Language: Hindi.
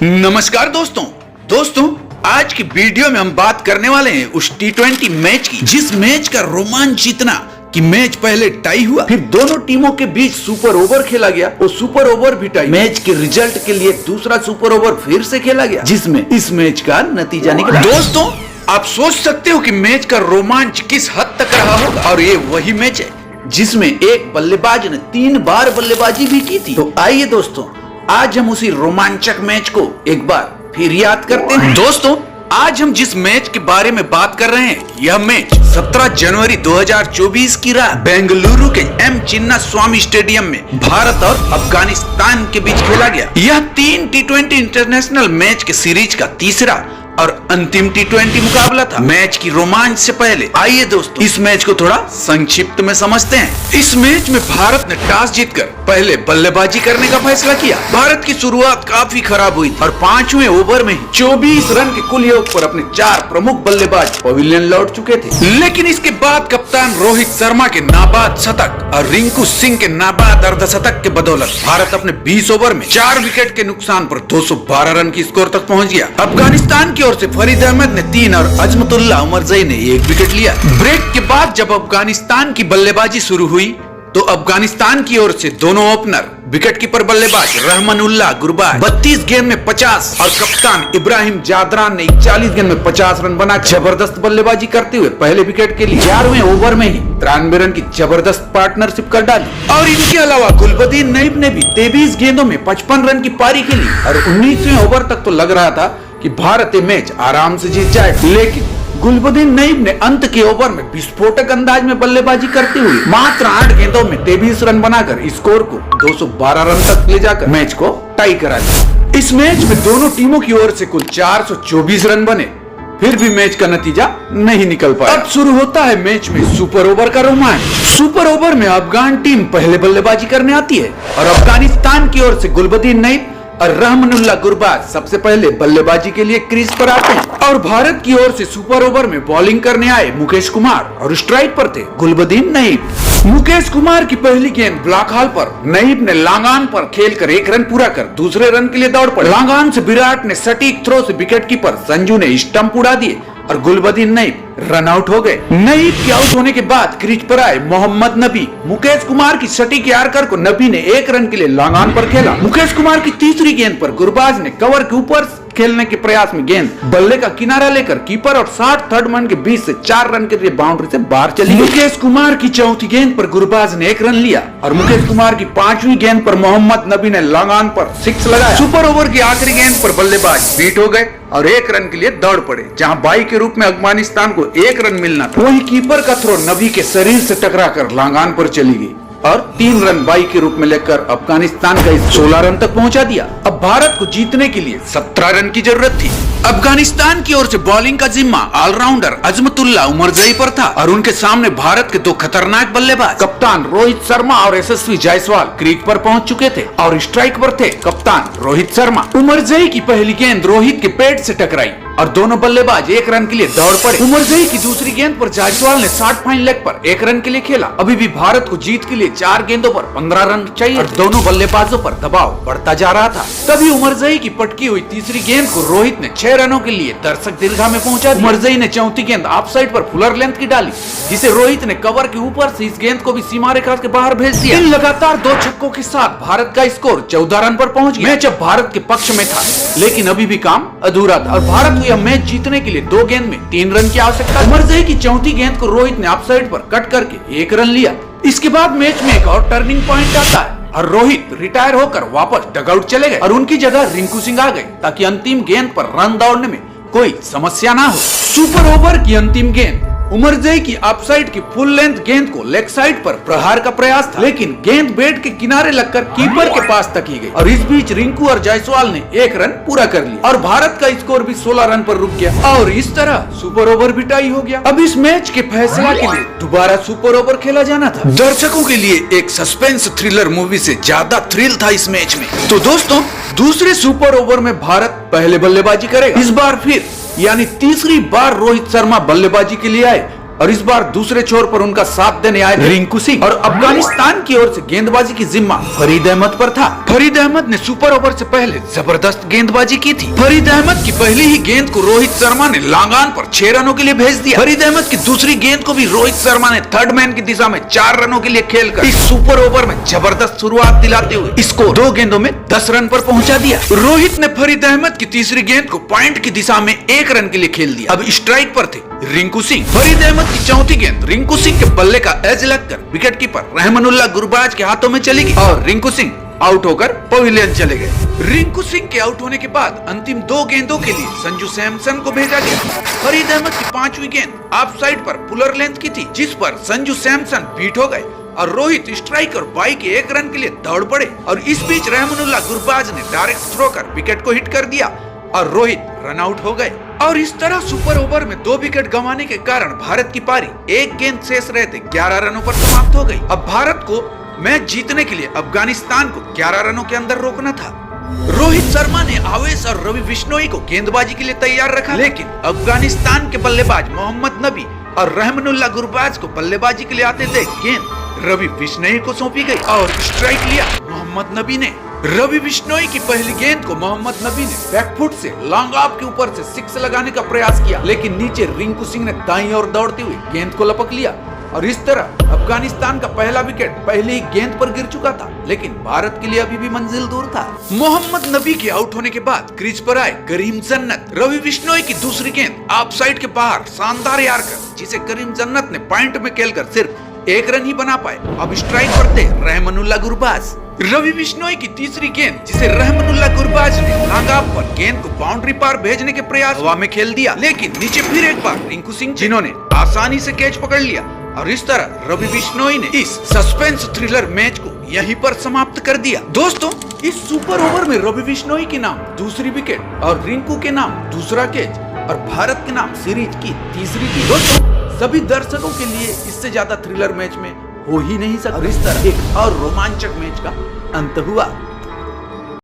नमस्कार दोस्तों आज की वीडियो में हम बात करने वाले हैं उस T20 मैच की, जिस मैच का रोमांच इतना कि मैच पहले टाई हुआ, फिर दोनों टीमों के बीच सुपर ओवर खेला गया और सुपर ओवर भी टाई। मैच के रिजल्ट के लिए दूसरा सुपर ओवर फिर से खेला गया, जिसमें इस मैच का नतीजा निकला। दोस्तों, आप सोच सकते हो कि मैच का रोमांच किस हद तक रहा होगा, और ये वही मैच है जिसमें एक बल्लेबाज ने 3 बार बल्लेबाजी भी की थी। तो आइए दोस्तों, आज हम उसी रोमांचक मैच को एक बार फिर याद करते हैं। दोस्तों, आज हम जिस मैच के बारे में बात कर रहे हैं, यह मैच 17 जनवरी 2024 की रात बेंगलुरु के एम चिन्ना स्वामी स्टेडियम में भारत और अफगानिस्तान के बीच खेला गया। यह 3 T20 इंटरनेशनल मैच के सीरीज का तीसरा और अंतिम T20 मुकाबला था। मैच की रोमांच से पहले आइए दोस्तों इस मैच को थोड़ा संक्षिप्त में समझते हैं। इस मैच में भारत ने टॉस जीतकर पहले बल्लेबाजी करने का फैसला किया। भारत की शुरुआत काफी खराब हुई और 5वें ओवर में ही 24 रन के कुल योग पर अपने 4 प्रमुख बल्लेबाज पवेलियन लौट चुके थे। लेकिन इसके बाद कप्तान रोहित शर्मा के नाबाद शतक और रिंकू सिंह के नाबाद अर्धशतक के बदौलत भारत अपने 20 ओवर में 4 विकेट के नुकसान पर 212 रन की स्कोर तक पहुंच गया। अफगानिस्तान की ओर से फरीद अहमद ने 3 और अजमतुल्लाह उमरजई ने 1 विकेट लिया। ब्रेक के बाद जब अफगानिस्तान की बल्लेबाजी शुरू हुई तो अफगानिस्तान की ओर से दोनों ओपनर विकेट कीपर बल्लेबाज रहमानुल्लाह गुरबाज 32 गेंद में 50 और कप्तान इब्राहिम जादरान ने 41 गेंद में 50 रन बना जबरदस्त बल्लेबाजी करते हुए पहले विकेट के लिए 11वें ओवर में ही 93 रन की जबरदस्त पार्टनरशिप कर डाली। और इनके अलावा गुलबदीन नईब ने भी 23 गेंदों में 55 रन की पारी खेली और 19वें ओवर तक तो लग रहा था कि भारत ये मैच आराम से जीत जाए, लेकिन गुलबदीन नईब ने अंत के ओवर में विस्फोटक अंदाज में बल्लेबाजी करते हुए मात्र 8 गेंदों में 23 रन बनाकर स्कोर को 212 रन तक ले जाकर मैच को टाई करा दिया। इस मैच में दोनों टीमों की ओर से कुल 424 रन बने, फिर भी मैच का नतीजा नहीं निकल पाया। अब शुरू होता है मैच में सुपर ओवर का रोमांच। सुपर ओवर में अफगान टीम पहले बल्लेबाजी करने आती है और अफगानिस्तान की ओर से गुलबदीन नईब और रहमानुल्लाह गुरबाज सबसे पहले बल्लेबाजी के लिए क्रीज पर आते हैं। और भारत की ओर से सुपर ओवर में बॉलिंग करने आए मुकेश कुमार और स्ट्राइक पर थे गुलबदीन नईब। मुकेश कुमार की पहली गेंद ब्लॉक हॉल पर नईब ने लांगान पर खेलकर 1 रन पूरा कर दूसरे रन के लिए दौड़ पड़े। लांगान से विराट ने सटीक थ्रो से विकेट कीपर संजू ने स्टंप उड़ा दिए और गुलबदीन नईब रन आउट हो गए। नईब के आउट होने के बाद क्रीज पर आए मोहम्मद नबी। मुकेश कुमार की सटीक यार्कर को नबी ने 1 रन के लिए लांगान पर खेला। मुकेश कुमार की तीसरी गेंद पर गुरबाज ने कवर के ऊपर खेलने के प्रयास में गेंद बल्ले का किनारा लेकर कीपर और 60 थर्ड मैन के बीच से 4 रन के लिए बाउंड्री से बाहर चली। मुकेश कुमार की चौथी गेंद पर गुरबाज ने 1 रन लिया और मुकेश कुमार की 5वीं गेंद पर मोहम्मद नबी ने लांगान पर 6 लगाया। सुपर ओवर की आखिरी गेंद पर बल्लेबाज बीट हो गए और 1 रन के लिए दौड़ पड़े। जहां बाई के रूप में अफगानिस्तान को 1 रन मिलना था, वहीं कीपर का थ्रो नबी के शरीर से टकराकर लांगान पर चली गई और 3 रन बाई के रूप में लेकर अफगानिस्तान का 16 रन तक पहुंचा दिया। अब भारत को जीतने के लिए 17 रन की जरूरत थी। अफगानिस्तान की ओर से बॉलिंग का जिम्मा ऑलराउंडर अजमतुल्लाह उमरजई पर था और उनके सामने भारत के 2 खतरनाक बल्लेबाज कप्तान रोहित शर्मा और यशस्वी जायसवाल क्रीज पर पहुंच चुके थे और स्ट्राइक पर थे कप्तान रोहित शर्मा। उमरजई की पहली गेंद रोहित के पेट से टकराई और दोनों बल्लेबाज 1 रन के लिए दौड़ पड़े। उमरजई की दूसरी गेंद पर जायसवाल ने 60 फाइन लेग पर 1 रन के लिए खेला। अभी भी भारत को जीत के लिए 4 गेंदों पर 15 रन चाहिए और दोनों बल्लेबाजों पर दबाव बढ़ता जा रहा था। तभी उमरजई की पटकी हुई तीसरी गेंद को रोहित ने 6 रनों के लिए दर्शक दीर्घा में पहुंचा दिया। उमरजई ने चौथी गेंद ऑफ साइड पर फुलर लेंथ की डाली, जिसे रोहित ने कवर के ऊपर से इस गेंद को भी सीमा रेखा के बाहर भेज दिया। इन लगातार 2 छक्कों के साथ भारत का स्कोर 14 रन पर पहुंच गया। मैच अब भारत के पक्ष में था, लेकिन अभी भी काम अधूरा था और भारत को यह मैच जीतने के लिए 2 गेंद में 3 रन की आवश्यकता। उमरजई की चौथी गेंद को रोहित ने ऑफ साइड पर कट करके 1 रन लिया। इसके बाद मैच में एक और टर्निंग पॉइंट आता है और रोहित रिटायर होकर वापस डगआउट चले गए और उनकी जगह रिंकू सिंह आ गए ताकि अंतिम गेंद पर रन दौड़ने में कोई समस्या ना हो। सुपर ओवर की अंतिम गेंद उमरजई की अपसाइड की फुल लेंथ गेंद को लेग साइड पर प्रहार का प्रयास था, लेकिन गेंद बैट के किनारे लगकर कीपर के पास तक ही गई और इस बीच रिंकू और जायसवाल ने 1 रन पूरा कर लिया और भारत का स्कोर भी 16 रन पर रुक गया और इस तरह सुपर ओवर भी टाई हो गया। अब इस मैच के फैसला के लिए दोबारा सुपर ओवर खेला जाना था। दर्शकों के लिए एक सस्पेंस थ्रिलर मूवी से ज्यादा थ्रिल था इस मैच में। तो दोस्तों, दूसरे सुपर ओवर में भारत पहले बल्लेबाजी करेगा। इस बार फिर यानी तीसरी बार रोहित शर्मा बल्लेबाजी के लिए आए और इस बार दूसरे छोर पर उनका साथ देने आए रिंकू सिंह और अफगानिस्तान की ओर से गेंदबाजी की जिम्मा फरीद अहमद पर था। फरीद अहमद ने सुपर ओवर से पहले जबरदस्त गेंदबाजी की थी। फरीद अहमद की पहली ही गेंद को रोहित शर्मा ने लांगान पर 6 रनों के लिए भेज दिया। फरीद अहमद की दूसरी गेंद को भी रोहित शर्मा ने थर्ड मैन की दिशा में 4 रनों के लिए खेलकर इस सुपर ओवर में जबरदस्त शुरुआत दिलाते हुए इसको 2 गेंदों में 10 रन पर पहुंचा दिया। रोहित ने फरीद अहमद की तीसरी गेंद को पॉइंट की दिशा में 1 रन के लिए खेल दिया। अब स्ट्राइक पर थे रिंकू सिंह। फरीद अहमद की चौथी गेंद रिंकू सिंह के बल्ले का एज लगकर विकेट कीपर रहमानुल्लाह गुरबाज के हाथों में चली गई और रिंकू सिंह आउट होकर पवेलियन चले गए। रिंकू सिंह के आउट होने के बाद अंतिम 2 गेंदों के लिए संजू सैमसन को भेजा गया। फरीद अहमद की 5वीं गेंद ऑफ साइड पर पुलर लेंथ की थी, जिस पर संजू सैमसन बीट हो गए और रोहित स्ट्राइक और 22 के 1 रन के लिए दौड़ पड़े। और इस बीच रहमानुल्लाह गुरबाज ने डायरेक्ट थ्रो कर विकेट को हिट कर दिया और रोहित रन आउट हो गए। और इस तरह सुपर ओवर में 2 विकेट गंवाने के कारण भारत की पारी 1 गेंद शेष रहते 11 रनों पर समाप्त हो गई। अब भारत को मैच जीतने के लिए अफगानिस्तान को 11 रनों के अंदर रोकना था। रोहित शर्मा ने आवेश और रवि बिश्नोई को गेंदबाजी के लिए तैयार रखा, लेकिन अफगानिस्तान के बल्लेबाज मोहम्मद नबी और रहमानुल्लाह गुरबाज को बल्लेबाजी के लिए आते देख गेंद रवि बिश्नोई को सौंपी गई और स्ट्राइक लिया मोहम्मद नबी ने। रवि बिश्नोई की पहली गेंद को मोहम्मद नबी ने बैकफुट से लॉन्ग ऑफ के ऊपर से 6 लगाने का प्रयास किया, लेकिन नीचे रिंकू सिंह ने दाईं ओर दौड़ते हुए गेंद को लपक लिया और इस तरह अफगानिस्तान का पहला विकेट पहले ही गेंद पर गिर चुका था, लेकिन भारत के लिए अभी भी मंजिल दूर था। मोहम्मद नबी के आउट होने के बाद क्रीज पर आए करीम जन्नत। रवि बिश्नोई की दूसरी गेंद ऑफ साइड के बाहर शानदार यार्कर, जिसे करीम जन्नत ने पॉइंट में खेलकर सिर्फ 1 रन ही बना पाए। अब स्ट्राइक पर थे रहमानुल्लाह गुरबाज। रवि बिश्नोई की तीसरी गेंद, जिसे रहमानुल्लाह गुरबाज ने लॉन्ग ऑफ पर गेंद को बाउंड्री पार भेजने के प्रयास हवा में खेल दिया, लेकिन नीचे फिर एक बार रिंकू सिंह, जिन्होंने आसानी से कैच पकड़ लिया। और इस तरह रवि बिश्नोई ने इस सस्पेंस थ्रिलर मैच को यहीं पर समाप्त कर दिया। दोस्तों, इस सुपर ओवर में रवि बिश्नोई के नाम दूसरी विकेट और रिंकू के नाम दूसरा कैच और भारत के नाम सीरीज की तीसरी थी। दोस्तों, सभी दर्शकों के लिए इससे ज्यादा थ्रिलर मैच में हो ही नहीं सकता। और इस तरह एक और रोमांचक मैच का अंत हुआ।